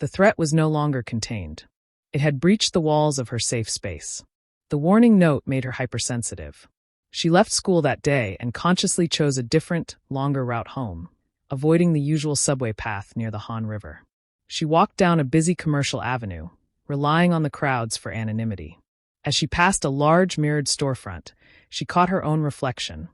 The threat was no longer contained. It had breached the walls of her safe space. The warning note made her hypersensitive. She left school that day and consciously chose a different, longer route home, avoiding the usual subway path near the Han River. She walked down a busy commercial avenue, relying on the crowds for anonymity. As she passed a large mirrored storefront, she caught her own reflection,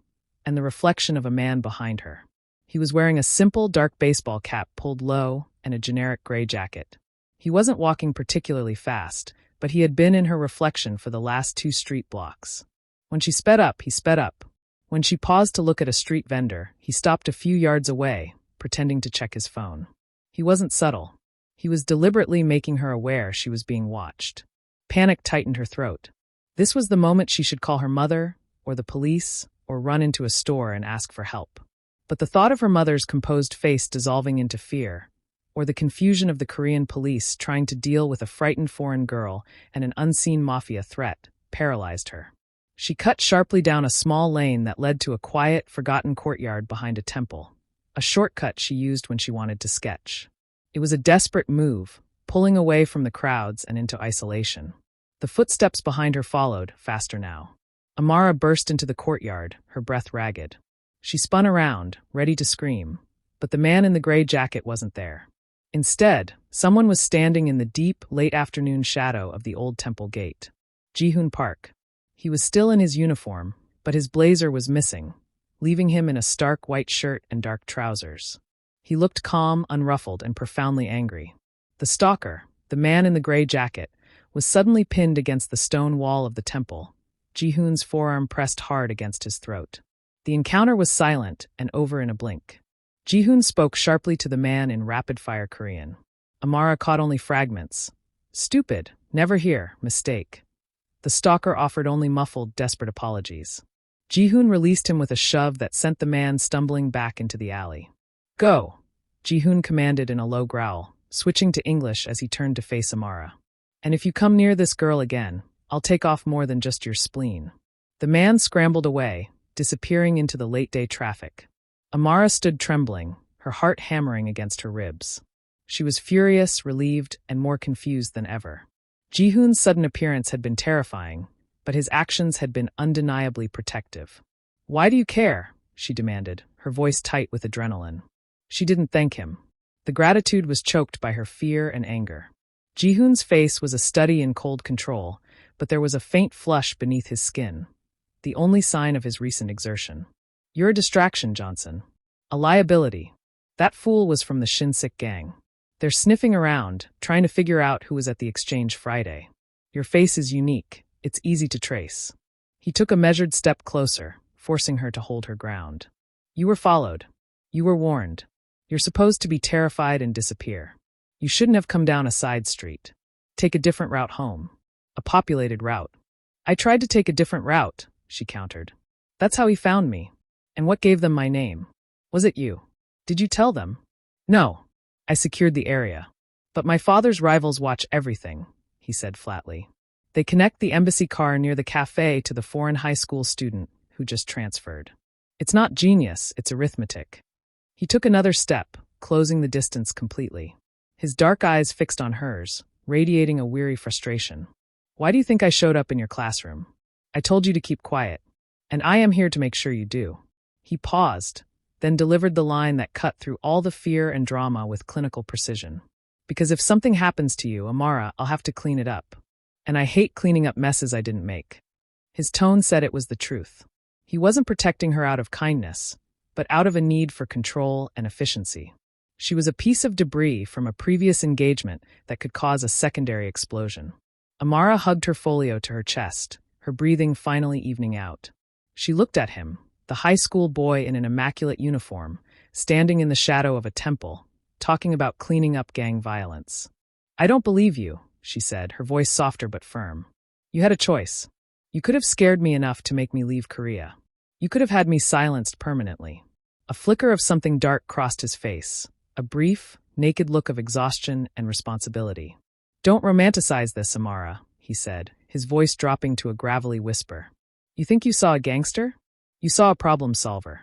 and the reflection of a man behind her. He was wearing a simple dark baseball cap pulled low and a generic gray jacket. He wasn't walking particularly fast, but he had been in her reflection for the last 2 street blocks. When she sped up, he sped up. When she paused to look at a street vendor, he stopped a few yards away, pretending to check his phone. He wasn't subtle. He was deliberately making her aware she was being watched. Panic tightened her throat. This was the moment she should call her mother, or the police, or run into a store and ask for help. But the thought of her mother's composed face dissolving into fear, or the confusion of the Korean police trying to deal with a frightened foreign girl and an unseen mafia threat, paralyzed her. She cut sharply down a small lane that led to a quiet, forgotten courtyard behind a temple, a shortcut she used when she wanted to sketch. It was a desperate move, pulling away from the crowds and into isolation. The footsteps behind her followed, faster now. Amara burst into the courtyard, her breath ragged. She spun around, ready to scream, but the man in the gray jacket wasn't there. Instead, someone was standing in the deep, late-afternoon shadow of the old temple gate. Ji-hoon Park. He was still in his uniform, but his blazer was missing, leaving him in a stark white shirt and dark trousers. He looked calm, unruffled, and profoundly angry. The stalker, the man in the gray jacket, was suddenly pinned against the stone wall of the temple, Ji-hoon's forearm pressed hard against his throat. The encounter was silent and over in a blink. Ji-hoon spoke sharply to the man in rapid-fire Korean. Amara caught only fragments. Stupid, never here, mistake. The stalker offered only muffled, desperate apologies. Ji-hoon released him with a shove that sent the man stumbling back into the alley. Go, Ji-hoon commanded in a low growl, switching to English as he turned to face Amara. And if you come near this girl again, I'll take off more than just your spleen. The man scrambled away, disappearing into the late-day traffic. Amara stood trembling, her heart hammering against her ribs. She was furious, relieved, and more confused than ever. Ji-hoon's sudden appearance had been terrifying, but his actions had been undeniably protective. Why do you care? She demanded, her voice tight with adrenaline. She didn't thank him. The gratitude was choked by her fear and anger. Ji-hoon's face was a study in cold control, but there was a faint flush beneath his skin, the only sign of his recent exertion. You're a distraction, Johnson. A liability. That fool was from the Shinsik gang. They're sniffing around, trying to figure out who was at the exchange Friday. Your face is unique. It's easy to trace. He took a measured step closer, forcing her to hold her ground. You were followed. You were warned. You're supposed to be terrified and disappear. You shouldn't have come down a side street. Take a different route home. A populated route. I tried to take a different route, she countered. That's how he found me. And what gave them my name? Was it you? Did you tell them? No. I secured the area. But my father's rivals watch everything, he said flatly. They connect the embassy car near the cafe to the foreign high school student who just transferred. It's not genius, it's arithmetic. He took another step, closing the distance completely. His dark eyes fixed on hers, radiating a weary frustration. Why do you think I showed up in your classroom? I told you to keep quiet. And I am here to make sure you do. He paused, then delivered the line that cut through all the fear and drama with clinical precision. Because if something happens to you, Amara, I'll have to clean it up. And I hate cleaning up messes I didn't make. His tone said it was the truth. He wasn't protecting her out of kindness, but out of a need for control and efficiency. She was a piece of debris from a previous engagement that could cause a secondary explosion. Amara hugged her folio to her chest, her breathing finally evening out. She looked at him, the high school boy in an immaculate uniform, standing in the shadow of a temple, talking about cleaning up gang violence. I don't believe you, she said, her voice softer but firm. You had a choice. You could have scared me enough to make me leave Korea. You could have had me silenced permanently. A flicker of something dark crossed his face, a brief, naked look of exhaustion and responsibility. Don't romanticize this, Amara, he said, his voice dropping to a gravelly whisper. You think you saw a gangster? You saw a problem solver.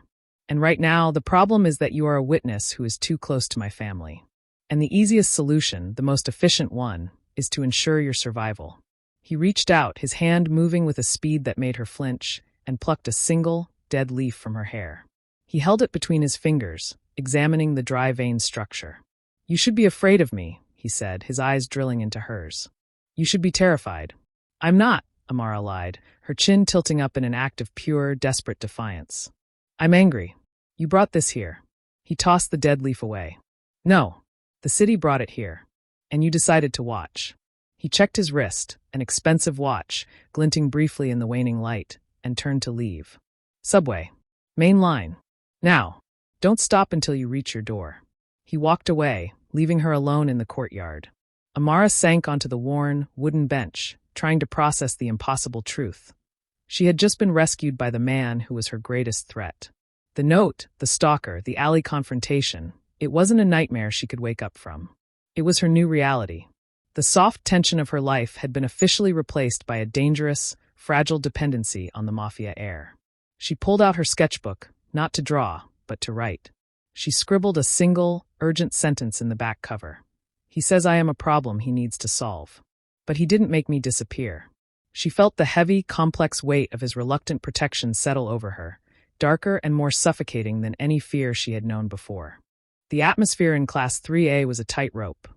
And right now, the problem is that you are a witness who is too close to my family. And the easiest solution, the most efficient one, is to ensure your survival. He reached out, his hand moving with a speed that made her flinch, and plucked a single, dead leaf from her hair. He held it between his fingers, examining the dry vein structure. "You should be afraid of me," he said, his eyes drilling into hers. "You should be terrified." "I'm not," Amara lied, her chin tilting up in an act of pure, desperate defiance. "I'm angry. You brought this here." He tossed the dead leaf away. "No. The city brought it here. And you decided to watch." He checked his wrist, an expensive watch, glinting briefly in the waning light, and turned to leave. "Subway. Main line. Now. Don't stop until you reach your door." He walked away, leaving her alone in the courtyard. Amara sank onto the worn, wooden bench, trying to process the impossible truth. She had just been rescued by the man who was her greatest threat. The note, the stalker, the alley confrontation, it wasn't a nightmare she could wake up from. It was her new reality. The soft tension of her life had been officially replaced by a dangerous, fragile dependency on the Mafia Heir. She pulled out her sketchbook, not to draw, but to write. She scribbled a single, urgent sentence in the back cover. "He says I am a problem he needs to solve. But he didn't make me disappear." She felt the heavy, complex weight of his reluctant protection settle over her, darker and more suffocating than any fear she had known before. The atmosphere in Class 3A was a tightrope.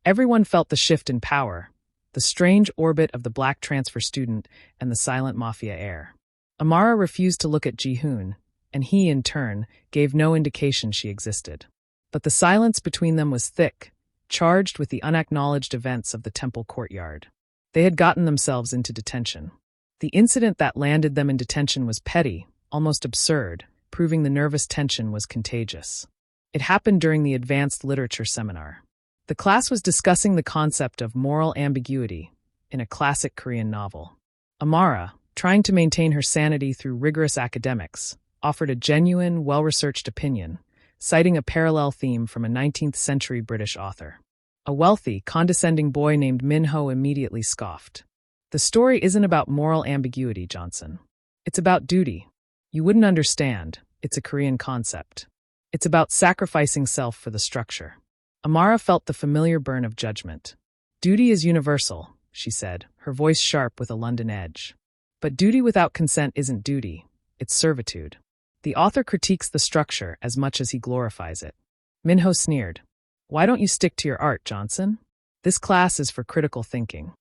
Everyone felt the shift in power, the strange orbit of the black transfer student and the silent Mafia Heir. Amara refused to look at Ji-hoon, and he, in turn, gave no indication she existed. But the silence between them was thick, charged with the unacknowledged events of the temple courtyard. They had gotten themselves into detention. The incident that landed them in detention was petty, almost absurd, proving the nervous tension was contagious. It happened during the advanced literature seminar. The class was discussing the concept of moral ambiguity in a classic Korean novel. Amara, trying to maintain her sanity through rigorous academics, offered a genuine, well-researched opinion, citing a parallel theme from a 19th-century British author. A wealthy, condescending boy named Min-ho immediately scoffed. "The story isn't about moral ambiguity, Johnson. It's about duty. You wouldn't understand. It's a Korean concept. It's about sacrificing self for the structure." Amara felt the familiar burn of judgment. "Duty is universal," she said, her voice sharp with a London edge. "But duty without consent isn't duty. It's servitude. The author critiques the structure as much as he glorifies it." Min-ho sneered. "Why don't you stick to your art, Johnson? This class is for critical thinking."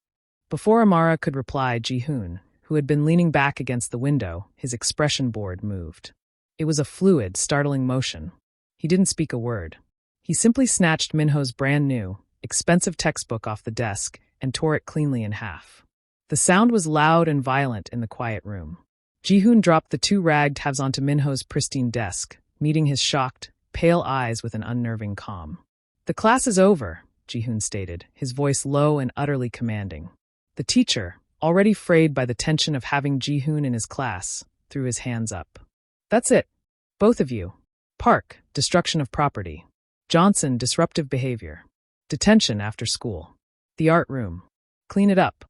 Before Amara could reply, Ji-hoon, who had been leaning back against the window, his expression board moved. It was a fluid, startling motion. He didn't speak a word. He simply snatched Min-ho's brand-new, expensive textbook off the desk and tore it cleanly in half. The sound was loud and violent in the quiet room. Ji-hoon dropped the two ragged halves onto Min-ho's pristine desk, meeting his shocked, pale eyes with an unnerving calm. "The class is over," Ji-hoon stated, his voice low and utterly commanding. The teacher, already frayed by the tension of having Ji-hoon in his class, threw his hands up. "That's it. Both of you. Park, destruction of property. Johnson, disruptive behavior. Detention after school. The art room. Clean it up."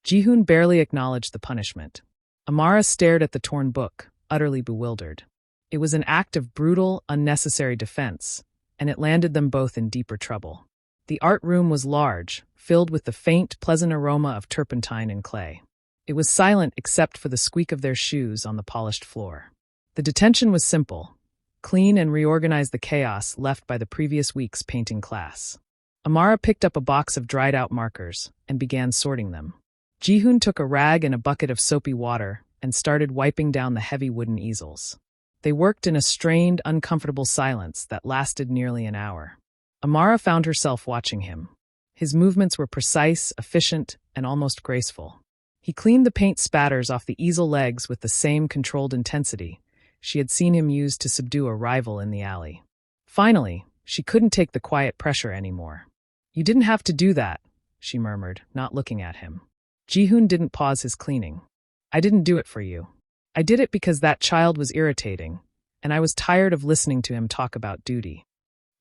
Ji-hoon barely acknowledged the punishment. Amara stared at the torn book, utterly bewildered. It was an act of brutal, unnecessary defense, and it landed them both in deeper trouble. The art room was large, filled with the faint, pleasant aroma of turpentine and clay. It was silent except for the squeak of their shoes on the polished floor. The detention was simple: clean and reorganize the chaos left by the previous week's painting class. Amara picked up a box of dried-out markers and began sorting them. Ji-hoon took a rag and a bucket of soapy water and started wiping down the heavy wooden easels. They worked in a strained, uncomfortable silence that lasted nearly an hour. Amara found herself watching him. His movements were precise, efficient, and almost graceful. He cleaned the paint spatters off the easel legs with the same controlled intensity she had seen him use to subdue a rival in the alley. Finally, she couldn't take the quiet pressure anymore. "You didn't have to do that," she murmured, not looking at him. Ji-hoon didn't pause his cleaning. "I didn't do it for you. I did it because that child was irritating, and I was tired of listening to him talk about duty."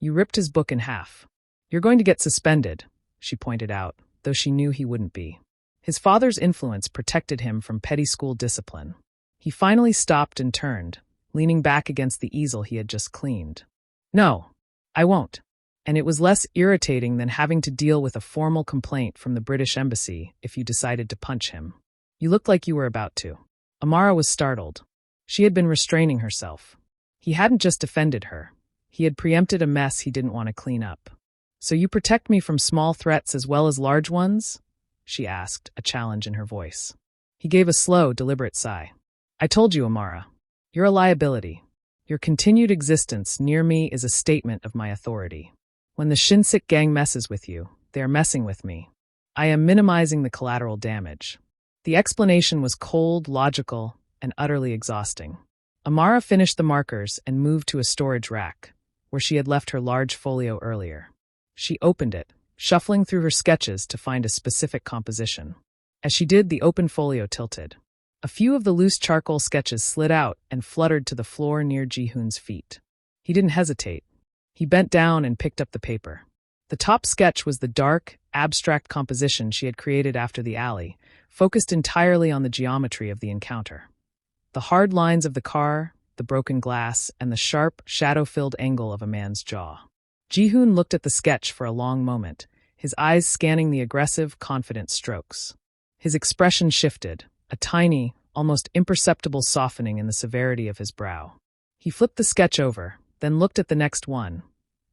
You ripped his book in half. "You're going to get suspended," she pointed out, though she knew he wouldn't be. His father's influence protected him from petty school discipline. He finally stopped and turned, leaning back against the easel he had just cleaned. "No, I won't. And it was less irritating than having to deal with a formal complaint from the British Embassy if you decided to punch him. You looked like you were about to. Amara was startled. She had been restraining herself. He hadn't just defended her. He had preempted a mess he didn't want to clean up. "So you protect me from small threats as well as large ones?" she asked, a challenge in her voice. He gave a slow, deliberate sigh. "I told you, Amara. You're a liability. Your continued existence near me is a statement of my authority. When the Shinsik gang messes with you, they are messing with me. I am minimizing the collateral damage." The explanation was cold, logical, and utterly exhausting. Amara finished the markers and moved to a storage rack, where she had left her large folio earlier. She opened it, shuffling through her sketches to find a specific composition. As she did, the open folio tilted. A few of the loose charcoal sketches slid out and fluttered to the floor near Ji-hoon's feet. He didn't hesitate. He bent down and picked up the paper. The top sketch was the dark, abstract composition she had created after the alley, focused entirely on the geometry of the encounter. The hard lines of the car, the broken glass, and the sharp, shadow-filled angle of a man's jaw. Ji-hoon looked at the sketch for a long moment, his eyes scanning the aggressive, confident strokes. His expression shifted, a tiny, almost imperceptible softening in the severity of his brow. He flipped the sketch over, then looked at the next one,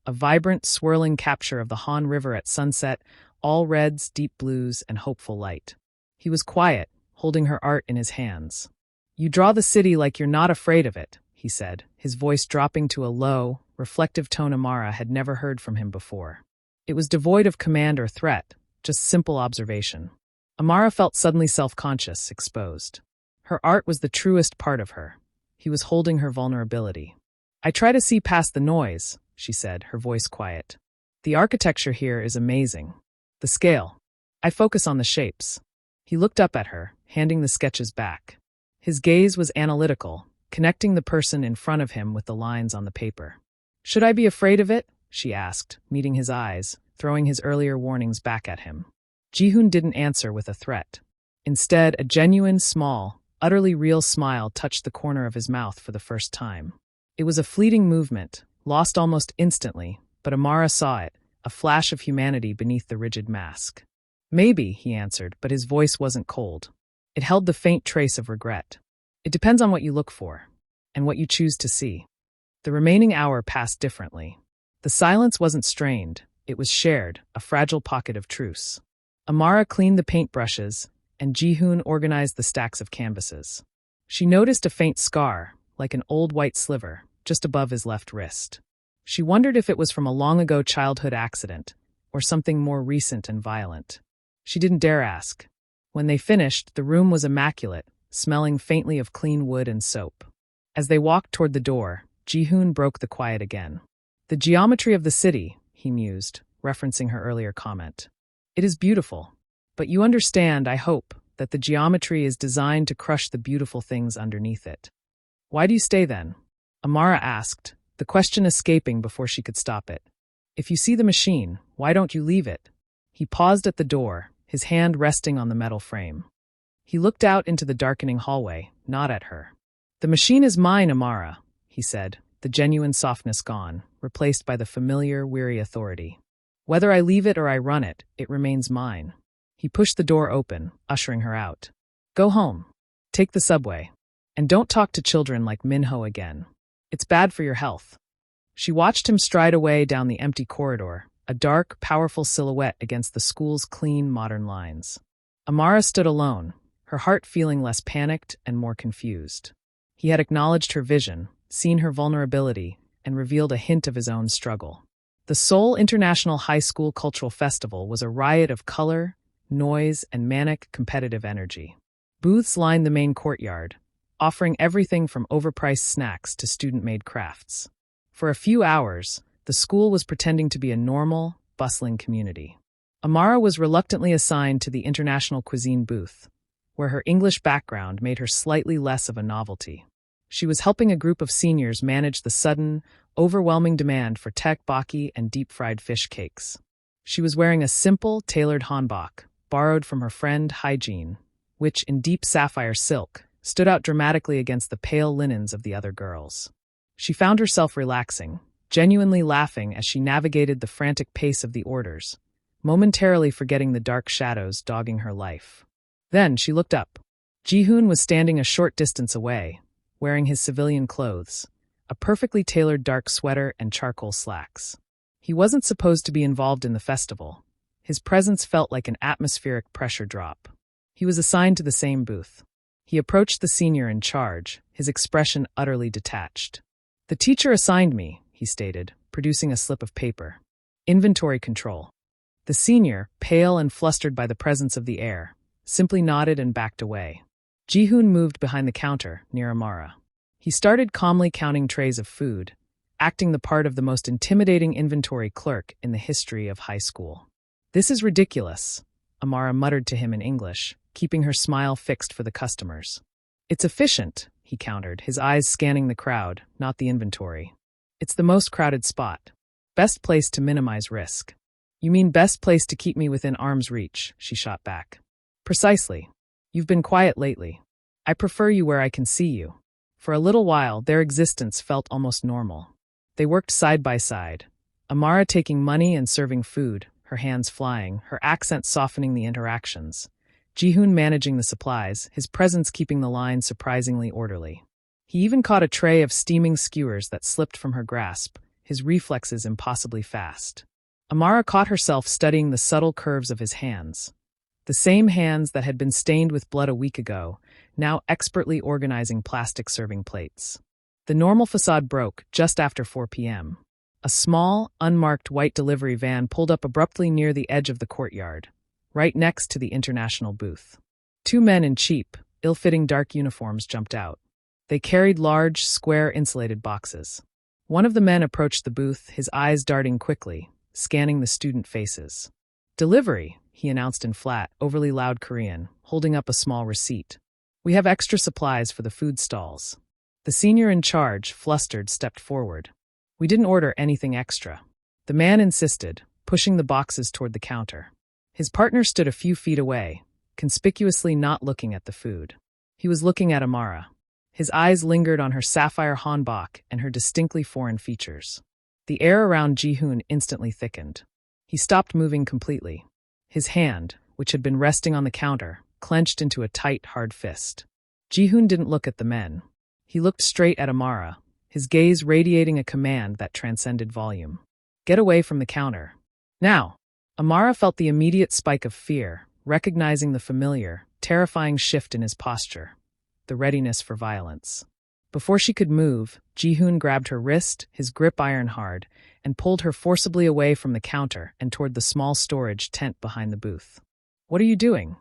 a vibrant, swirling capture of the Han River at sunset, all reds, deep blues, and hopeful light. He was quiet, holding her art in his hands. "You draw the city like you're not afraid of it," he said, his voice dropping to a low, reflective tone Amara had never heard from him before. It was devoid of command or threat, just simple observation. Amara felt suddenly self-conscious, exposed. Her art was the truest part of her. He was holding her vulnerability. "I try to see past the noise," she said, her voice quiet. "The architecture here is amazing. The scale. I focus on the shapes." He looked up at her, handing the sketches back. His gaze was analytical, connecting the person in front of him with the lines on the paper. "Should I be afraid of it?" she asked, meeting his eyes, throwing his earlier warnings back at him. Ji-hoon didn't answer with a threat. Instead, a genuine, small, utterly real smile touched the corner of his mouth for the first time. It was a fleeting movement, lost almost instantly, but Amara saw it, a flash of humanity beneath the rigid mask. "Maybe," he answered, but his voice wasn't cold. It held the faint trace of regret. "It depends on what you look for, and what you choose to see." The remaining hour passed differently. The silence wasn't strained, it was shared, a fragile pocket of truce. Amara cleaned the paintbrushes, and Ji-hoon organized the stacks of canvases. She noticed a faint scar, like an old white sliver, just above his left wrist. She wondered if it was from a long-ago childhood accident, or something more recent and violent. She didn't dare ask. When they finished, the room was immaculate, smelling faintly of clean wood and soap. As they walked toward the door, Ji-hoon broke the quiet again. "The geometry of the city," he mused, referencing her earlier comment. "It is beautiful. But you understand, I hope, that the geometry is designed to crush the beautiful things underneath it." "Why do you stay then?" Amara asked, the question escaping before she could stop it. "If you see the machine, why don't you leave it?" He paused at the door, his hand resting on the metal frame. He looked out into the darkening hallway, not at her. "The machine is mine, Amara," he said, the genuine softness gone, replaced by the familiar, weary authority. "Whether I leave it or I run it, it remains mine." He pushed the door open, ushering her out. "Go home. Take the subway. And don't talk to children like Minho again. It's bad for your health." She watched him stride away down the empty corridor, a dark, powerful silhouette against the school's clean, modern lines. Amara stood alone, her heart feeling less panicked and more confused. He had acknowledged her vision, seen her vulnerability, and revealed a hint of his own struggle. The Seoul International High School Cultural Festival was a riot of color, noise, and manic, competitive energy. Booths lined the main courtyard, offering everything from overpriced snacks to student-made crafts. For a few hours, the school was pretending to be a normal, bustling community. Amara was reluctantly assigned to the international cuisine booth, where her English background made her slightly less of a novelty. She was helping a group of seniors manage the sudden, overwhelming demand for tteokbokki and deep-fried fish cakes. She was wearing a simple, tailored hanbok, borrowed from her friend Hygiene, which, in deep sapphire silk, stood out dramatically against the pale linens of the other girls. She found herself relaxing, genuinely laughing as she navigated the frantic pace of the orders, momentarily forgetting the dark shadows dogging her life. Then she looked up. Ji-hoon was standing a short distance away, wearing his civilian clothes, a perfectly tailored dark sweater and charcoal slacks. He wasn't supposed to be involved in the festival. His presence felt like an atmospheric pressure drop. He was assigned to the same booth. He approached the senior in charge, his expression utterly detached. "The teacher assigned me," he stated, producing a slip of paper. "Inventory control." The senior, pale and flustered by the presence of the heir, simply nodded and backed away. Ji-hoon moved behind the counter, near Amara. He started calmly counting trays of food, acting the part of the most intimidating inventory clerk in the history of high school. "This is ridiculous," Amara muttered to him in English, keeping her smile fixed for the customers. "It's efficient," he countered, his eyes scanning the crowd, not the inventory. "It's the most crowded spot. Best place to minimize risk." "You mean best place to keep me within arm's reach," she shot back. "Precisely. You've been quiet lately. I prefer you where I can see you." For a little while, their existence felt almost normal. They worked side by side, Amara taking money and serving food, her hands flying, her accent softening the interactions. Ji-hoon managing the supplies, his presence keeping the line surprisingly orderly. He even caught a tray of steaming skewers that slipped from her grasp, his reflexes impossibly fast. Amara caught herself studying the subtle curves of his hands. The same hands that had been stained with blood a week ago, now expertly organizing plastic serving plates. The normal facade broke just after 4 p.m. A small, unmarked white delivery van pulled up abruptly near the edge of the courtyard, right next to the international booth. 2 men in cheap, ill-fitting dark uniforms jumped out. They carried large, square insulated boxes. One of the men approached the booth, his eyes darting quickly, scanning the student faces. "Delivery," he announced in flat, overly loud Korean, holding up a small receipt. "We have extra supplies for the food stalls." The senior in charge, flustered, stepped forward. "We didn't order anything extra." The man insisted, pushing the boxes toward the counter. His partner stood a few feet away, conspicuously not looking at the food. He was looking at Amara. His eyes lingered on her sapphire hanbok and her distinctly foreign features. The air around Ji-hoon instantly thickened. He stopped moving completely. His hand, which had been resting on the counter, clenched into a tight, hard fist. Ji-hoon didn't look at the men. He looked straight at Amara, his gaze radiating a command that transcended volume. "Get away from the counter. Now!" Amara felt the immediate spike of fear, recognizing the familiar, terrifying shift in his posture, the readiness for violence. Before she could move, Ji-hoon grabbed her wrist, his grip iron hard, and pulled her forcibly away from the counter and toward the small storage tent behind the booth. "What are you doing?"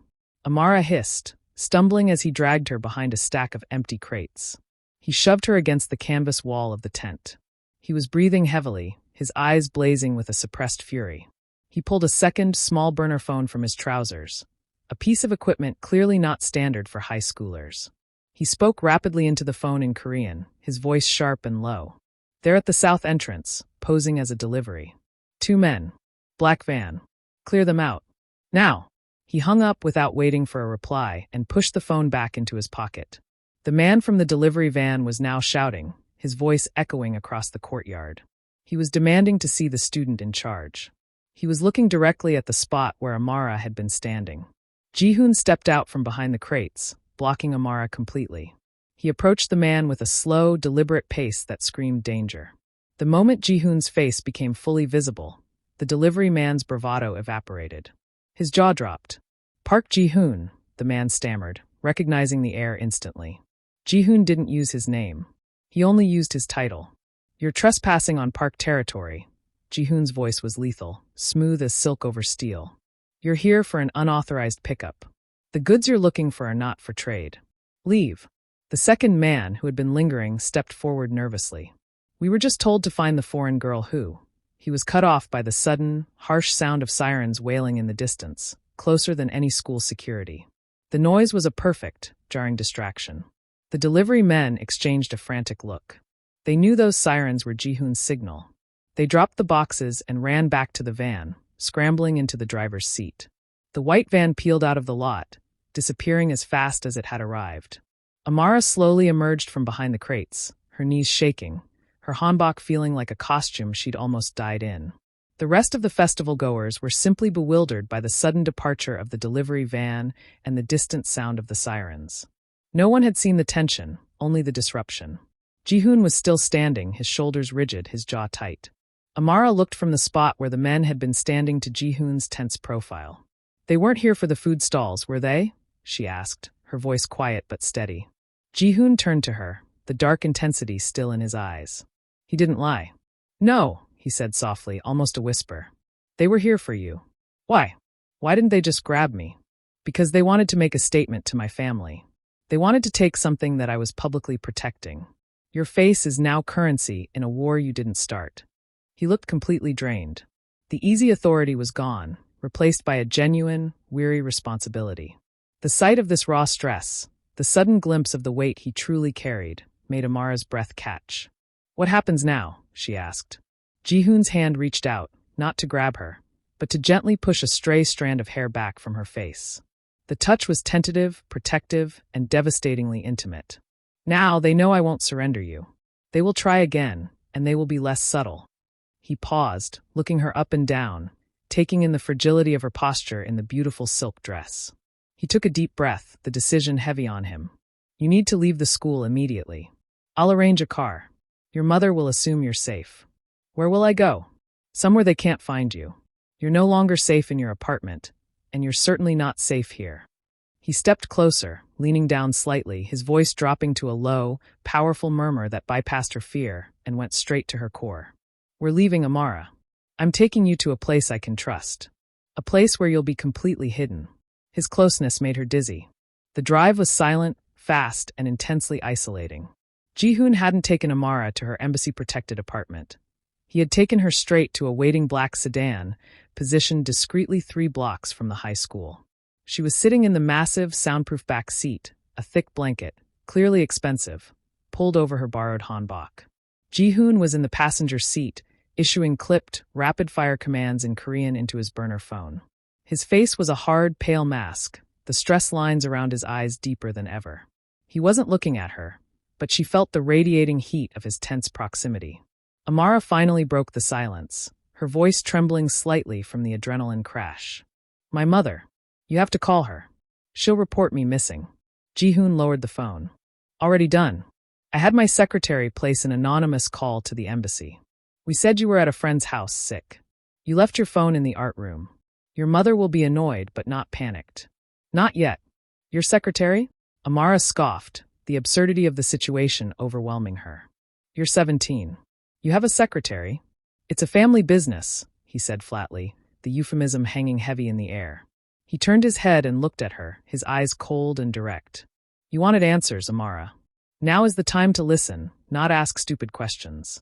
Amara hissed, stumbling as he dragged her behind a stack of empty crates. He shoved her against the canvas wall of the tent. He was breathing heavily, his eyes blazing with a suppressed fury. He pulled a second, small burner phone from his trousers, a piece of equipment clearly not standard for high schoolers. He spoke rapidly into the phone in Korean, his voice sharp and low. "They're at the south entrance, posing as a delivery. 2 men. Black van. Clear them out. Now!" He hung up without waiting for a reply and pushed the phone back into his pocket. The man from the delivery van was now shouting, his voice echoing across the courtyard. He was demanding to see the student in charge. He was looking directly at the spot where Amara had been standing. Ji-hoon stepped out from behind the crates, blocking Amara completely. He approached the man with a slow, deliberate pace that screamed danger. The moment Ji-hoon's face became fully visible, the delivery man's bravado evaporated. His jaw dropped. "Park Ji-hoon," the man stammered, recognizing the heir instantly. Ji-hoon didn't use his name. He only used his title. "You're trespassing on park territory." Ji-hoon's voice was lethal, smooth as silk over steel. "You're here for an unauthorized pickup. The goods you're looking for are not for trade. Leave." The second man, who had been lingering, stepped forward nervously. "We were just told to find the foreign girl who..." He was cut off by the sudden, harsh sound of sirens wailing in the distance, closer than any school security. The noise was a perfect, jarring distraction. The delivery men exchanged a frantic look. They knew those sirens were Ji-hoon's signal. They dropped the boxes and ran back to the van, scrambling into the driver's seat. The white van peeled out of the lot, disappearing as fast as it had arrived. Amara slowly emerged from behind the crates, her knees shaking, her hanbok feeling like a costume she'd almost died in. The rest of the festival goers were simply bewildered by the sudden departure of the delivery van and the distant sound of the sirens. No one had seen the tension, only the disruption. Ji-hoon was still standing, his shoulders rigid, his jaw tight. Amara looked from the spot where the men had been standing to Ji-hoon's tense profile. "They weren't here for the food stalls, were they?" she asked, her voice quiet but steady. Ji-hoon turned to her, the dark intensity still in his eyes. He didn't lie. "No," he said softly, almost a whisper. "They were here for you." "Why? Why didn't they just grab me?" "Because they wanted to make a statement to my family. They wanted to take something that I was publicly protecting. Your face is now currency in a war you didn't start." He looked completely drained. The easy authority was gone, replaced by a genuine, weary responsibility. The sight of this raw stress, the sudden glimpse of the weight he truly carried, made Amara's breath catch. "What happens now?" she asked. Ji-hoon's hand reached out, not to grab her, but to gently push a stray strand of hair back from her face. The touch was tentative, protective, and devastatingly intimate. "Now they know I won't surrender you. They will try again, and they will be less subtle." He paused, looking her up and down, taking in the fragility of her posture in the beautiful silk dress. He took a deep breath, the decision heavy on him. "You need to leave the school immediately. I'll arrange a car. Your mother will assume you're safe." "Where will I go?" "Somewhere they can't find you. You're no longer safe in your apartment, and you're certainly not safe here." He stepped closer, leaning down slightly, his voice dropping to a low, powerful murmur that bypassed her fear and went straight to her core. "We're leaving, Amara. I'm taking you to a place I can trust. A place where you'll be completely hidden." His closeness made her dizzy. The drive was silent, fast, and intensely isolating. Ji-hoon hadn't taken Amara to her embassy-protected apartment. He had taken her straight to a waiting black sedan, positioned discreetly 3 blocks from the high school. She was sitting in the massive, soundproof back seat, a thick blanket, clearly expensive, pulled over her borrowed hanbok. Ji-hoon was in the passenger seat, issuing clipped, rapid-fire commands in Korean into his burner phone. His face was a hard, pale mask, the stress lines around his eyes deeper than ever. He wasn't looking at her, but she felt the radiating heat of his tense proximity. Amara finally broke the silence, her voice trembling slightly from the adrenaline crash. "My mother. You have to call her. She'll report me missing." Ji-hoon lowered the phone. "Already done. I had my secretary place an anonymous call to the embassy. We said you were at a friend's house sick. You left your phone in the art room. Your mother will be annoyed but not panicked." "Not yet." "Your secretary?" Amara scoffed, the absurdity of the situation overwhelming her. "You're 17. You have a secretary?" "It's a family business," he said flatly, the euphemism hanging heavy in the air. He turned his head and looked at her, his eyes cold and direct. "You wanted answers, Amara. Now is the time to listen, not ask stupid questions."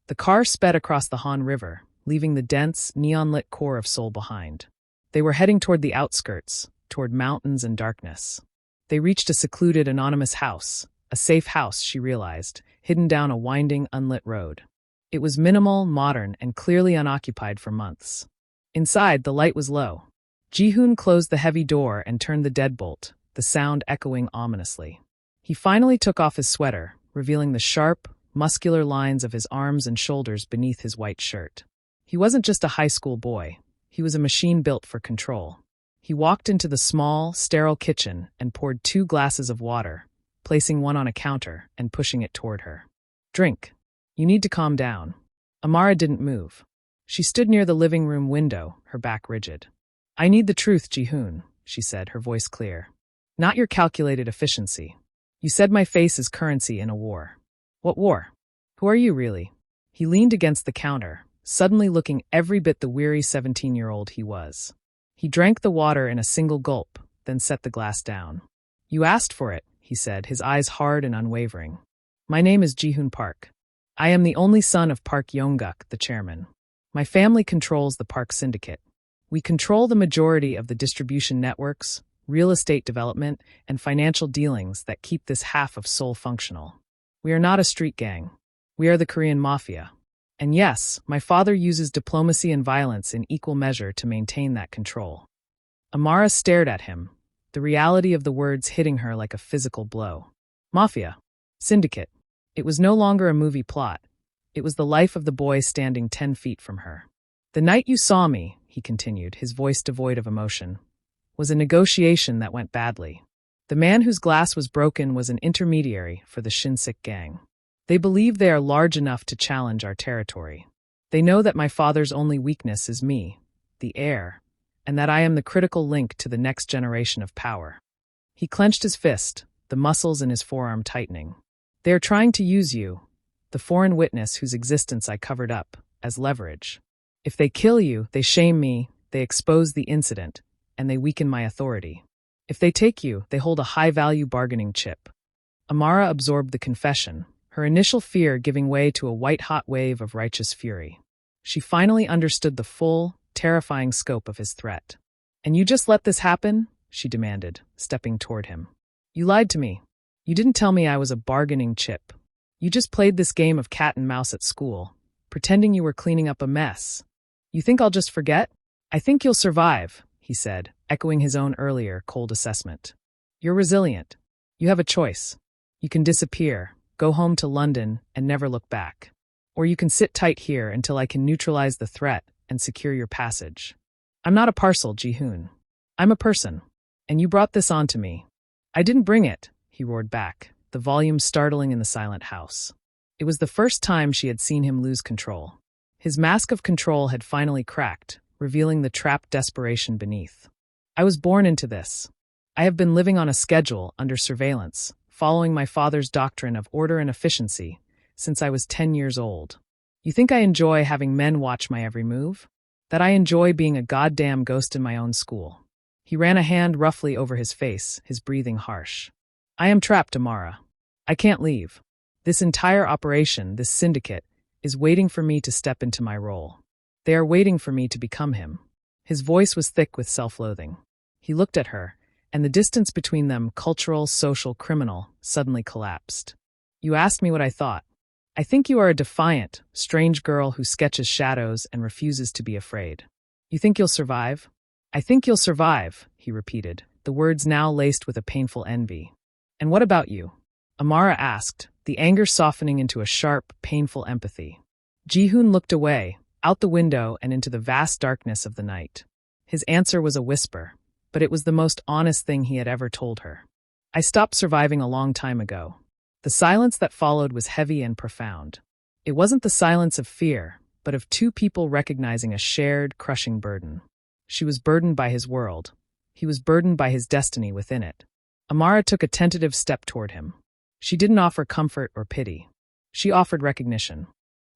The car sped across the Han River, leaving the dense, neon-lit core of Seoul behind. They were heading toward the outskirts, toward mountains and darkness. They reached a secluded, anonymous house, a safe house, she realized, hidden down a winding, unlit road. It was minimal, modern, and clearly unoccupied for months. Inside, the light was low. Ji-hoon closed the heavy door and turned the deadbolt, the sound echoing ominously. He finally took off his sweater, revealing the sharp, muscular lines of his arms and shoulders beneath his white shirt. He wasn't just a high school boy. He was a machine built for control. He walked into the small, sterile kitchen and poured 2 glasses of water, placing one on a counter and pushing it toward her. "Drink. You need to calm down." Amara didn't move. She stood near the living room window, her back rigid. "I need the truth, Ji-hoon," she said, her voice clear. "Not your calculated efficiency. You said my face is currency in a war. What war? Who are you, really?" He leaned against the counter, suddenly looking every bit the weary 17-year-old he was. He drank the water in a single gulp, then set the glass down. "You asked for it," he said, his eyes hard and unwavering. "My name is Ji-hoon Park. I am the only son of Park Yong-guk, the chairman. My family controls the Park Syndicate. We control the majority of the distribution networks, real estate development, and financial dealings that keep this half of Seoul functional. We are not a street gang. We are the Korean Mafia. And yes, my father uses diplomacy and violence in equal measure to maintain that control." Amara stared at him, the reality of the words hitting her like a physical blow. Mafia. Syndicate. It was no longer a movie plot. It was the life of the boy standing 10 feet from her. "The night you saw me," he continued, his voice devoid of emotion, "was a negotiation that went badly. The man whose glass was broken was an intermediary for the Shinsik gang. They believe they are large enough to challenge our territory. They know that my father's only weakness is me, the heir, and that I am the critical link to the next generation of power." He clenched his fist, the muscles in his forearm tightening. "They are trying to use you, the foreign witness whose existence I covered up, as leverage. If they kill you, they shame me, they expose the incident, and they weaken my authority. If they take you, they hold a high-value bargaining chip." Amara absorbed the confession, her initial fear giving way to a white-hot wave of righteous fury. She finally understood the full, terrifying scope of his threat. "And you just let this happen?" she demanded, stepping toward him. "You lied to me. You didn't tell me I was a bargaining chip. You just played this game of cat and mouse at school, pretending you were cleaning up a mess. You think I'll just forget? I think you'll survive," he said, echoing his own earlier cold assessment. "You're resilient. You have a choice. You can disappear, go home to London, and never look back. Or you can sit tight here until I can neutralize the threat and secure your passage. I'm not a parcel, Ji-hoon. I'm a person. And you brought this on to me." "I didn't bring it," he roared back, the volume startling in the silent house. It was the first time she had seen him lose control. His mask of control had finally cracked, revealing the trapped desperation beneath. "I was born into this. I have been living on a schedule, under surveillance, following my father's doctrine of order and efficiency, since I was 10 years old. You think I enjoy having men watch my every move? That I enjoy being a goddamn ghost in my own school?" He ran a hand roughly over his face, his breathing harsh. "I am trapped, Amara. I can't leave. This entire operation, this syndicate, is waiting for me to step into my role. They are waiting for me to become him." His voice was thick with self-loathing. He looked at her, and the distance between them, cultural, social, criminal, suddenly collapsed. "You asked me what I thought. I think you are a defiant, strange girl who sketches shadows and refuses to be afraid. You think you'll survive?" "I think you'll survive," he repeated, the words now laced with a painful envy. "And what about you?" Amara asked, the anger softening into a sharp, painful empathy. Ji-hoon looked away, out the window and into the vast darkness of the night. His answer was a whisper, but it was the most honest thing he had ever told her. "I stopped surviving a long time ago." The silence that followed was heavy and profound. It wasn't the silence of fear, but of two people recognizing a shared, crushing burden. She was burdened by his world. He was burdened by his destiny within it. Amara took a tentative step toward him. She didn't offer comfort or pity. She offered recognition.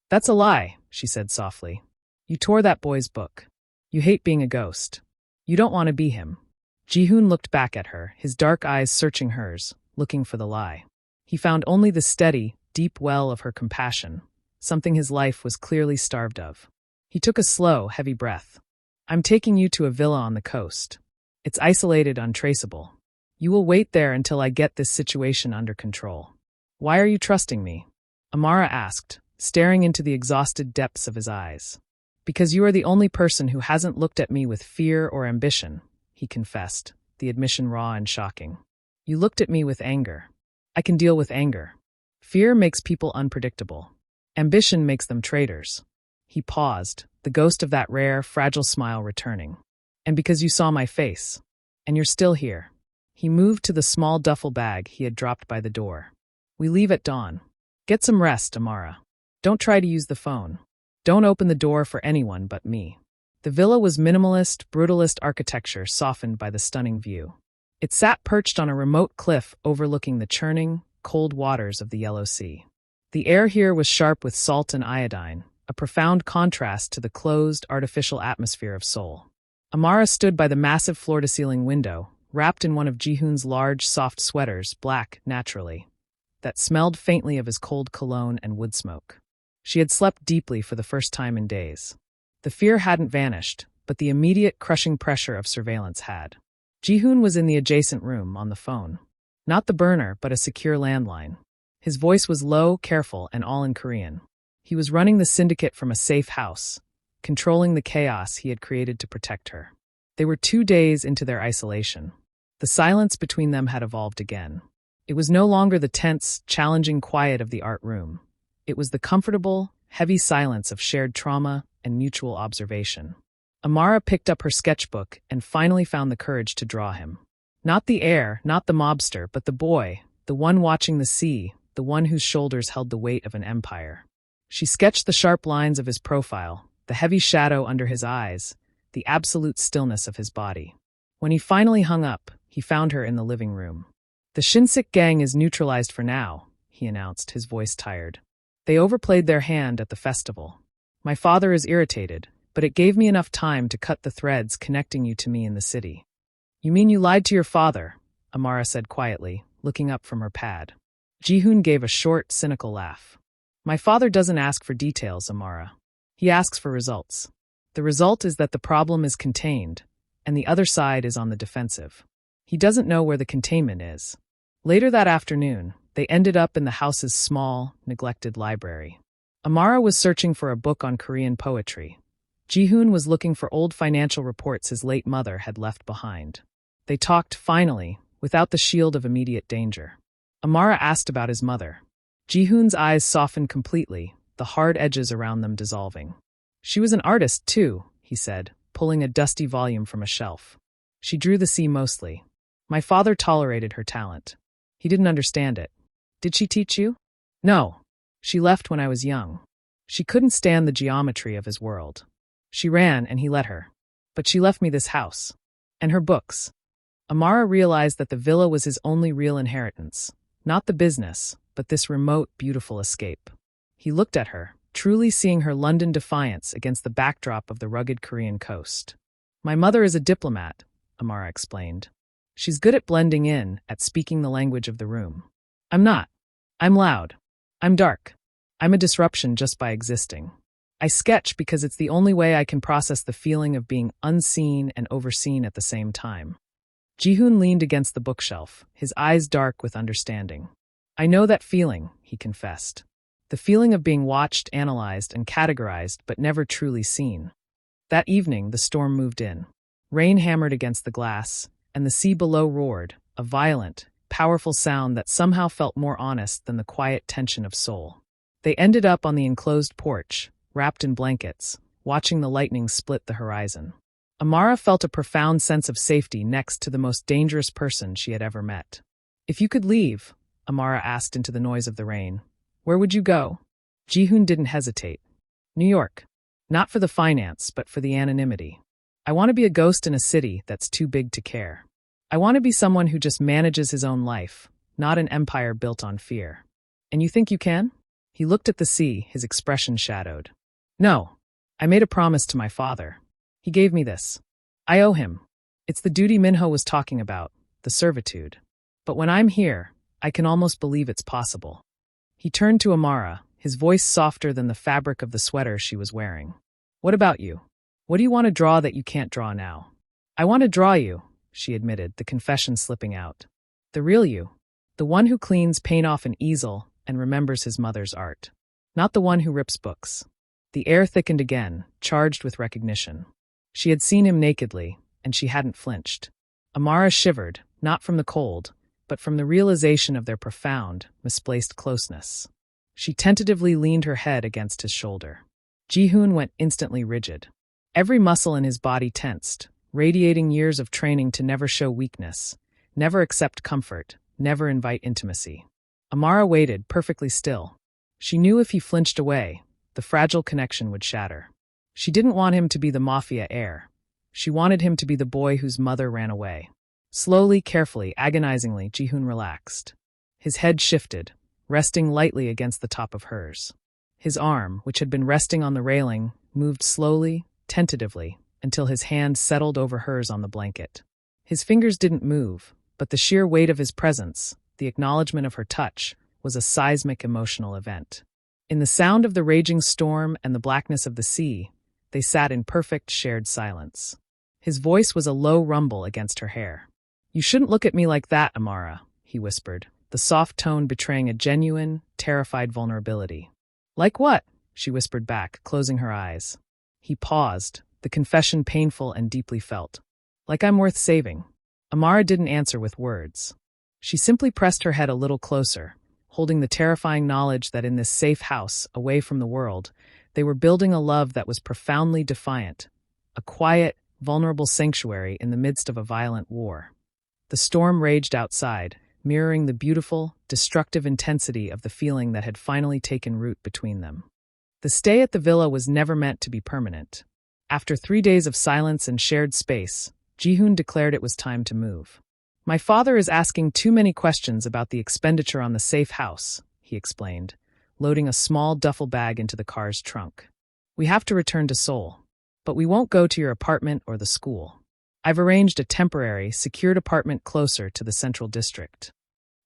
"That's a lie," she said softly. "You tore that boy's book. You hate being a ghost. You don't want to be him." Ji-hoon looked back at her, his dark eyes searching hers, looking for the lie. He found only the steady, deep well of her compassion, something his life was clearly starved of. He took a slow, heavy breath. "I'm taking you to a villa on the coast. It's isolated, untraceable. You will wait there until I get this situation under control." "Why are you trusting me?" Amara asked, staring into the exhausted depths of his eyes. "Because you are the only person who hasn't looked at me with fear or ambition," he confessed, the admission raw and shocking. "You looked at me with anger. I can deal with anger. Fear makes people unpredictable. Ambition makes them traitors." He paused, the ghost of that rare, fragile smile returning. "And because you saw my face. And you're still here." He moved to the small duffel bag he had dropped by the door. "We leave at dawn. Get some rest, Amara. Don't try to use the phone. Don't open the door for anyone but me." The villa was minimalist, brutalist architecture softened by the stunning view. It sat perched on a remote cliff overlooking the churning, cold waters of the Yellow Sea. The air here was sharp with salt and iodine, a profound contrast to the closed, artificial atmosphere of Seoul. Amara stood by the massive floor-to-ceiling window, wrapped in one of Ji-hoon's large, soft sweaters, black, naturally, that smelled faintly of his cold cologne and wood smoke. She had slept deeply for the first time in days. The fear hadn't vanished, but the immediate, crushing pressure of surveillance had. Ji-hoon was in the adjacent room, on the phone. Not the burner, but a secure landline. His voice was low, careful, and all in Korean. He was running the syndicate from a safe house, controlling the chaos he had created to protect her. They were 2 days into their isolation. The silence between them had evolved again. It was no longer the tense, challenging quiet of the art room. It was the comfortable, heavy silence of shared trauma and mutual observation. Amara picked up her sketchbook and finally found the courage to draw him. Not the heir, not the mobster, but the boy, the one watching the sea, the one whose shoulders held the weight of an empire. She sketched the sharp lines of his profile, the heavy shadow under his eyes, the absolute stillness of his body. When he finally hung up, he found her in the living room. "The Shinsik gang is neutralized for now," he announced, his voice tired. "They overplayed their hand at the festival. My father is irritated, but it gave me enough time to cut the threads connecting you to me in the city." "You mean you lied to your father?" Amara said quietly, looking up from her pad. Ji-hoon gave a short, cynical laugh. "My father doesn't ask for details, Amara. He asks for results. The result is that the problem is contained, and the other side is on the defensive. He doesn't know where the containment is." Later that afternoon, they ended up in the house's small, neglected library. Amara was searching for a book on Korean poetry. Ji-hoon was looking for old financial reports his late mother had left behind. They talked, finally, without the shield of immediate danger. Amara asked about his mother. Ji-hoon's eyes softened completely, the hard edges around them dissolving. "She was an artist, too," he said, pulling a dusty volume from a shelf. "She drew the sea mostly. My father tolerated her talent. He didn't understand it. Did she teach you?" "No. She left when I was young. She couldn't stand the geometry of his world. She ran and he let her. But she left me this house. And her books." Amara realized that the villa was his only real inheritance. Not the business, but this remote, beautiful escape. He looked at her, truly seeing her London defiance against the backdrop of the rugged Korean coast. "My mother is a diplomat," Amara explained. "She's good at blending in, at speaking the language of the room. I'm not. I'm loud. I'm dark. I'm a disruption just by existing. I sketch because it's the only way I can process the feeling of being unseen and overseen at the same time." Ji-hoon leaned against the bookshelf, his eyes dark with understanding. "I know that feeling," he confessed. "The feeling of being watched, analyzed, and categorized, but never truly seen." That evening, the storm moved in. Rain hammered against the glass, and the sea below roared, a violent, powerful sound that somehow felt more honest than the quiet tension of soul. They ended up on the enclosed porch, wrapped in blankets, watching the lightning split the horizon. Amara felt a profound sense of safety next to the most dangerous person she had ever met. "If you could leave," Amara asked into the noise of the rain, "where would you go?" Ji-hoon didn't hesitate. "New York. Not for the finance, but for the anonymity. I want to be a ghost in a city that's too big to care. I want to be someone who just manages his own life, not an empire built on fear." "And you think you can?" He looked at the sea, his expression shadowed. "No. I made a promise to my father. He gave me this. I owe him. It's the duty Minho was talking about, the servitude. But when I'm here, I can almost believe it's possible." He turned to Amara, his voice softer than the fabric of the sweater she was wearing. "What about you? What do you want to draw that you can't draw now?" "I want to draw you," she admitted, the confession slipping out. "The real you. The one who cleans paint off an easel and remembers his mother's art. Not the one who rips books." The air thickened again, charged with recognition. She had seen him nakedly, and she hadn't flinched. Amara shivered, not from the cold, but from the realization of their profound, misplaced closeness. She tentatively leaned her head against his shoulder. Ji-hoon went instantly rigid. Every muscle in his body tensed, radiating years of training to never show weakness, never accept comfort, never invite intimacy. Amara waited, perfectly still. She knew if he flinched away, the fragile connection would shatter. She didn't want him to be the Mafia Heir. She wanted him to be the boy whose mother ran away. Slowly, carefully, agonizingly, Ji-hoon relaxed. His head shifted, resting lightly against the top of hers. His arm, which had been resting on the railing, moved slowly, tentatively, until his hand settled over hers on the blanket. His fingers didn't move, but the sheer weight of his presence, the acknowledgement of her touch, was a seismic emotional event. In the sound of the raging storm and the blackness of the sea, they sat in perfect shared silence. His voice was a low rumble against her hair. "You shouldn't look at me like that, Amara," he whispered, the soft tone betraying a genuine, terrified vulnerability. "Like what?" she whispered back, closing her eyes. He paused, the confession painful and deeply felt. "Like I'm worth saving." Amara didn't answer with words. She simply pressed her head a little closer, holding the terrifying knowledge that in this safe house, away from the world, they were building a love that was profoundly defiant, a quiet, vulnerable sanctuary in the midst of a violent war. The storm raged outside, mirroring the beautiful, destructive intensity of the feeling that had finally taken root between them. The stay at the villa was never meant to be permanent. After 3 days of silence and shared space, Ji-hoon declared it was time to move. "My father is asking too many questions about the expenditure on the safe house," he explained, loading a small duffel bag into the car's trunk. "We have to return to Seoul. But we won't go to your apartment or the school. I've arranged a temporary, secured apartment closer to the central district."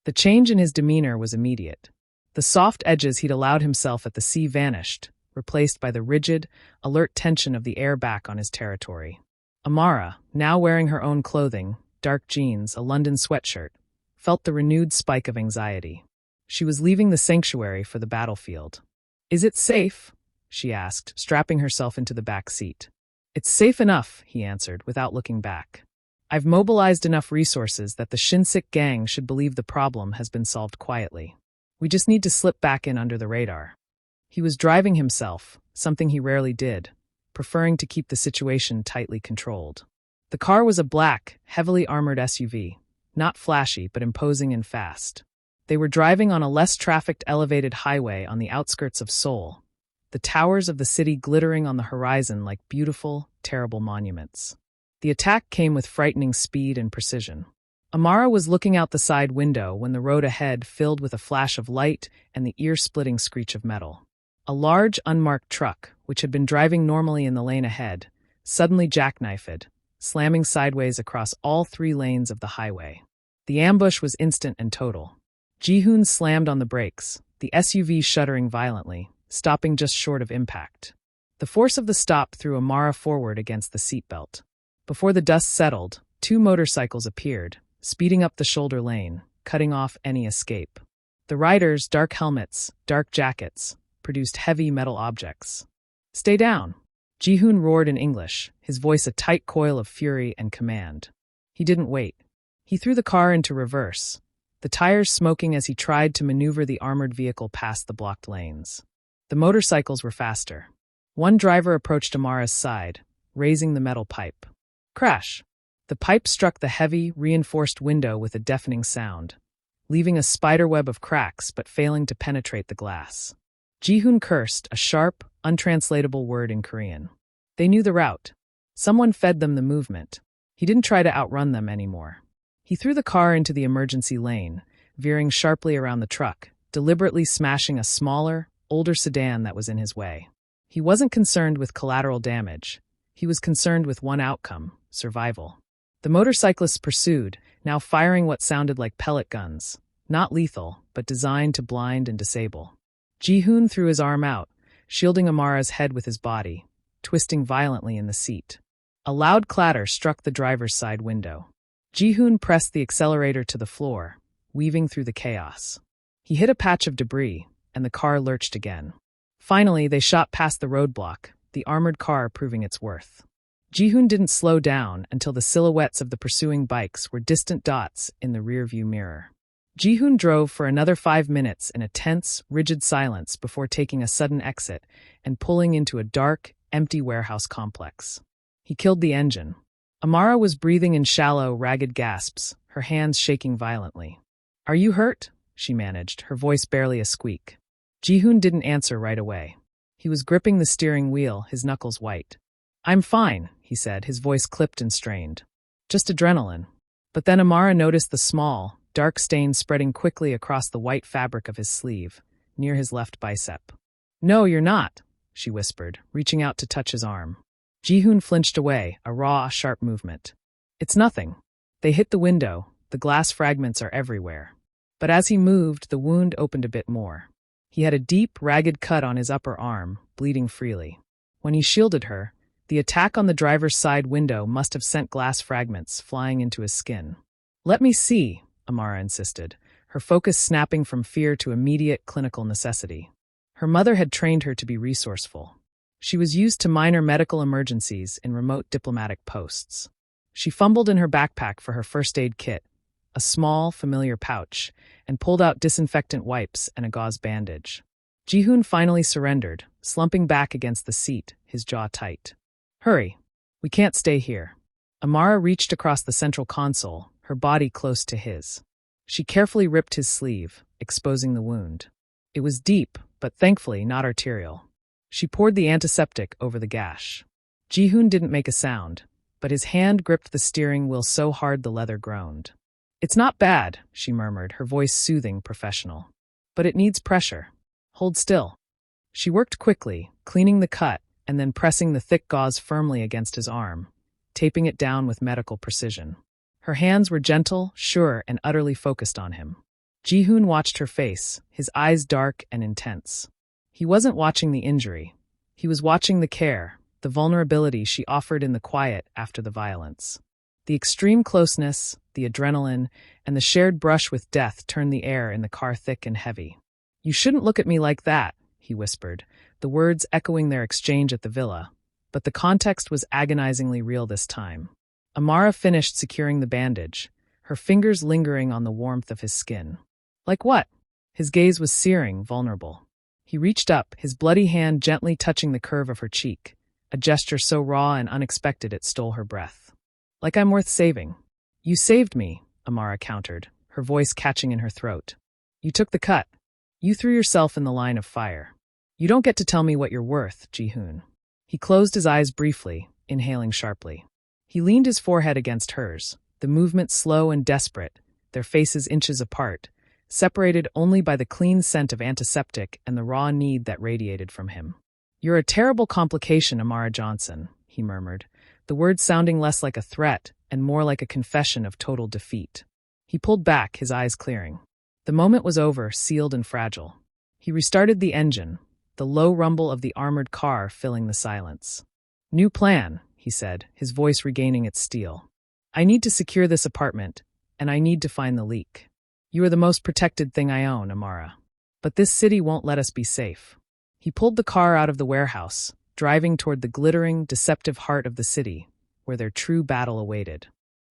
The change in his demeanor was immediate. The soft edges he'd allowed himself at the sea vanished, replaced by the rigid, alert tension of the air back on his territory. Amara, now wearing her own clothing, dark jeans, a London sweatshirt, felt the renewed spike of anxiety. She was leaving the sanctuary for the battlefield. "Is it safe?" she asked, strapping herself into the back seat. "It's safe enough," he answered, without looking back. "I've mobilized enough resources that the Shinsik gang should believe the problem has been solved quietly. We just need to slip back in under the radar." He was driving himself, something he rarely did, preferring to keep the situation tightly controlled. The car was a black, heavily armored SUV, not flashy but imposing and fast. They were driving on a less trafficked elevated highway on the outskirts of Seoul, the towers of the city glittering on the horizon like beautiful, terrible monuments. The attack came with frightening speed and precision. Amara was looking out the side window when the road ahead filled with a flash of light and the ear-splitting screech of metal. A large, unmarked truck, which had been driving normally in the lane ahead, suddenly jackknifed, slamming sideways across all 3 lanes of the highway. The ambush was instant and total. Ji-hoon slammed on the brakes, the SUV shuddering violently, stopping just short of impact. The force of the stop threw Amara forward against the seatbelt. Before the dust settled, 2 motorcycles appeared, speeding up the shoulder lane, cutting off any escape. The riders, dark helmets, dark jackets, produced heavy metal objects. "Stay down," Ji-hoon roared in English, his voice a tight coil of fury and command. He didn't wait. He threw the car into reverse, the tires smoking as he tried to maneuver the armored vehicle past the blocked lanes. The motorcycles were faster. One driver approached Amara's side, raising the metal pipe. Crash! The pipe struck the heavy, reinforced window with a deafening sound, leaving a spiderweb of cracks but failing to penetrate the glass. Ji-hoon cursed, a sharp, untranslatable word in Korean. They knew the route. Someone fed them the movement. He didn't try to outrun them anymore. He threw the car into the emergency lane, veering sharply around the truck, deliberately smashing a smaller, older sedan that was in his way. He wasn't concerned with collateral damage. He was concerned with one outcome: survival. The motorcyclists pursued, now firing what sounded like pellet guns, not lethal, but designed to blind and disable. Ji-hoon threw his arm out, shielding Amara's head with his body, twisting violently in the seat. A loud clatter struck the driver's side window. Ji-hoon pressed the accelerator to the floor, weaving through the chaos. He hit a patch of debris, and the car lurched again. Finally, they shot past the roadblock, the armored car proving its worth. Ji-hoon didn't slow down until the silhouettes of the pursuing bikes were distant dots in the rearview mirror. Ji-hoon drove for another 5 minutes in a tense, rigid silence before taking a sudden exit and pulling into a dark, empty warehouse complex. He killed the engine. Amara was breathing in shallow, ragged gasps, her hands shaking violently. "Are you hurt?" she managed, her voice barely a squeak. Ji-hoon didn't answer right away. He was gripping the steering wheel, his knuckles white. "I'm fine," he said, his voice clipped and strained. "Just adrenaline." But then Amara noticed the small, dark stain spreading quickly across the white fabric of his sleeve, near his left bicep. "No, you're not," she whispered, reaching out to touch his arm. Ji-hoon flinched away, a raw, sharp movement. "It's nothing." They hit the window, the glass fragments are everywhere. But as he moved, the wound opened a bit more. He had a deep, ragged cut on his upper arm, bleeding freely. When he shielded her, the attack on the driver's side window must have sent glass fragments flying into his skin. "Let me see," Amara insisted, her focus snapping from fear to immediate clinical necessity. Her mother had trained her to be resourceful. She was used to minor medical emergencies in remote diplomatic posts. She fumbled in her backpack for her first aid kit, a small, familiar pouch, and pulled out disinfectant wipes and a gauze bandage. Ji-hoon finally surrendered, slumping back against the seat, his jaw tight. Hurry. We can't stay here. Amara reached across the central console, her body close to his. She carefully ripped his sleeve, exposing the wound. It was deep, but thankfully not arterial. She poured the antiseptic over the gash. Ji-hoon didn't make a sound, but his hand gripped the steering wheel so hard the leather groaned. It's not bad, she murmured, her voice soothing, professional. But it needs pressure. Hold still. She worked quickly, cleaning the cut and then pressing the thick gauze firmly against his arm, taping it down with medical precision. Her hands were gentle, sure, and utterly focused on him. Ji-hoon watched her face, his eyes dark and intense. He wasn't watching the injury. He was watching the care, the vulnerability she offered in the quiet after the violence. The extreme closeness, the adrenaline, and the shared brush with death turned the air in the car thick and heavy. You shouldn't look at me like that, he whispered, the words echoing their exchange at the villa. But the context was agonizingly real this time. Amara finished securing the bandage, her fingers lingering on the warmth of his skin. Like what? His gaze was searing, vulnerable. He reached up, his bloody hand gently touching the curve of her cheek, a gesture so raw and unexpected it stole her breath. Like I'm worth saving. You saved me, Amara countered, her voice catching in her throat. You took the cut. You threw yourself in the line of fire. You don't get to tell me what you're worth, Ji-hoon. He closed his eyes briefly, inhaling sharply. He leaned his forehead against hers, the movement slow and desperate, their faces inches apart, separated only by the clean scent of antiseptic and the raw need that radiated from him. You're a terrible complication, Amara Johnson, he murmured, the words sounding less like a threat and more like a confession of total defeat. He pulled back, his eyes clearing. The moment was over, sealed and fragile. He restarted the engine, the low rumble of the armored car filling the silence. New plan, he said, his voice regaining its steel. I need to secure this apartment, and I need to find the leak. You are the most protected thing I own, Amara. But this city won't let us be safe. He pulled the car out of the warehouse, driving toward the glittering, deceptive heart of the city, where their true battle awaited.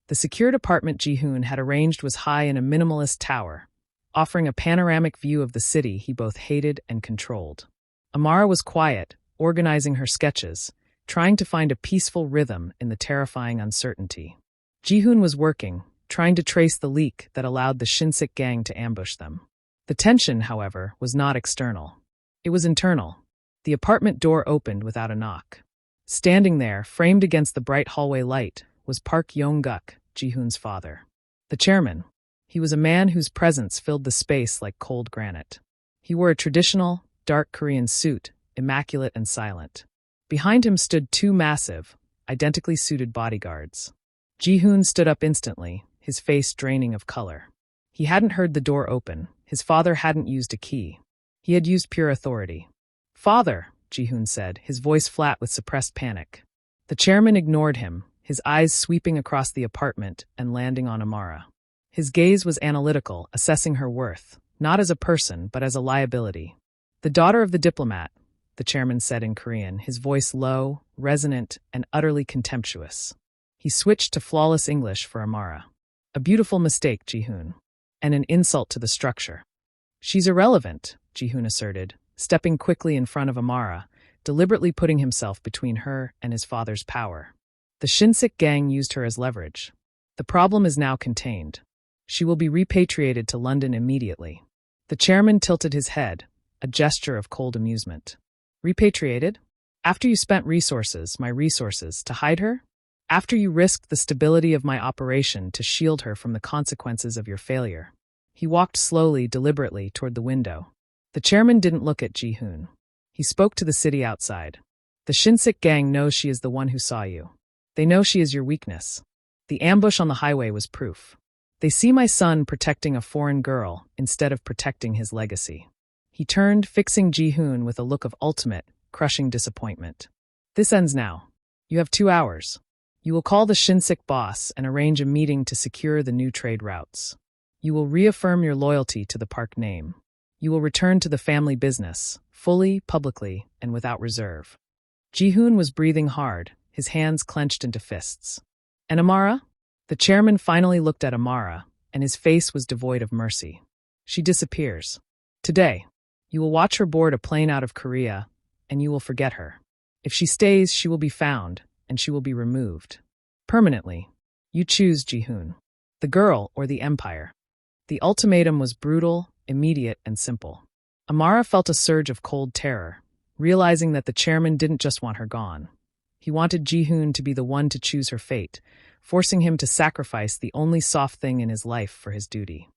The secured apartment Ji-hoon had arranged was high in a minimalist tower, offering a panoramic view of the city he both hated and controlled. Amara was quiet, organizing her sketches, trying to find a peaceful rhythm in the terrifying uncertainty. Ji-hoon was working, trying to trace the leak that allowed the Shinsik gang to ambush them. The tension, however, was not external. It was internal. The apartment door opened without a knock. Standing there, framed against the bright hallway light, was Park Yong-guk, Ji-hoon's father. The chairman. He was a man whose presence filled the space like cold granite. He wore a traditional, dark Korean suit, immaculate and silent. Behind him stood two massive, identically suited bodyguards. Ji-hoon stood up instantly, his face draining of color. He hadn't heard the door open. His father hadn't used a key. He had used pure authority. Father, Ji-hoon said, his voice flat with suppressed panic. The chairman ignored him, his eyes sweeping across the apartment and landing on Amara. His gaze was analytical, assessing her worth, not as a person, but as a liability. The daughter of the diplomat, the chairman said in Korean, his voice low, resonant, and utterly contemptuous. He switched to flawless English for Amara. A beautiful mistake, Ji-hoon, and an insult to the structure. She's irrelevant, Ji-hoon asserted, stepping quickly in front of Amara, deliberately putting himself between her and his father's power. The Shinsik gang used her as leverage. The problem is now contained. She will be repatriated to London immediately. The chairman tilted his head, a gesture of cold amusement. Repatriated? After you spent resources, my resources, to hide her? After you risked the stability of my operation to shield her from the consequences of your failure? He walked slowly, deliberately, toward the window. The chairman didn't look at Ji-hoon. He spoke to the city outside. The Shinsik gang knows she is the one who saw you. They know she is your weakness. The ambush on the highway was proof. They see my son protecting a foreign girl instead of protecting his legacy. He turned, fixing Ji-hoon with a look of ultimate, crushing disappointment. This ends now. You have 2 hours. You will call the Shinsik boss and arrange a meeting to secure the new trade routes. You will reaffirm your loyalty to the park name. You will return to the family business, fully, publicly, and without reserve. Ji-hoon was breathing hard, his hands clenched into fists. And Amara? The chairman finally looked at Amara, and his face was devoid of mercy. She disappears. Today, you will watch her board a plane out of Korea, and you will forget her. If she stays, she will be found, and she will be removed. Permanently. You choose Ji-hoon. The girl or the empire. The ultimatum was brutal, immediate, and simple. Amara felt a surge of cold terror, realizing that the chairman didn't just want her gone. He wanted Ji-hoon to be the one to choose her fate, forcing him to sacrifice the only soft thing in his life for his duty.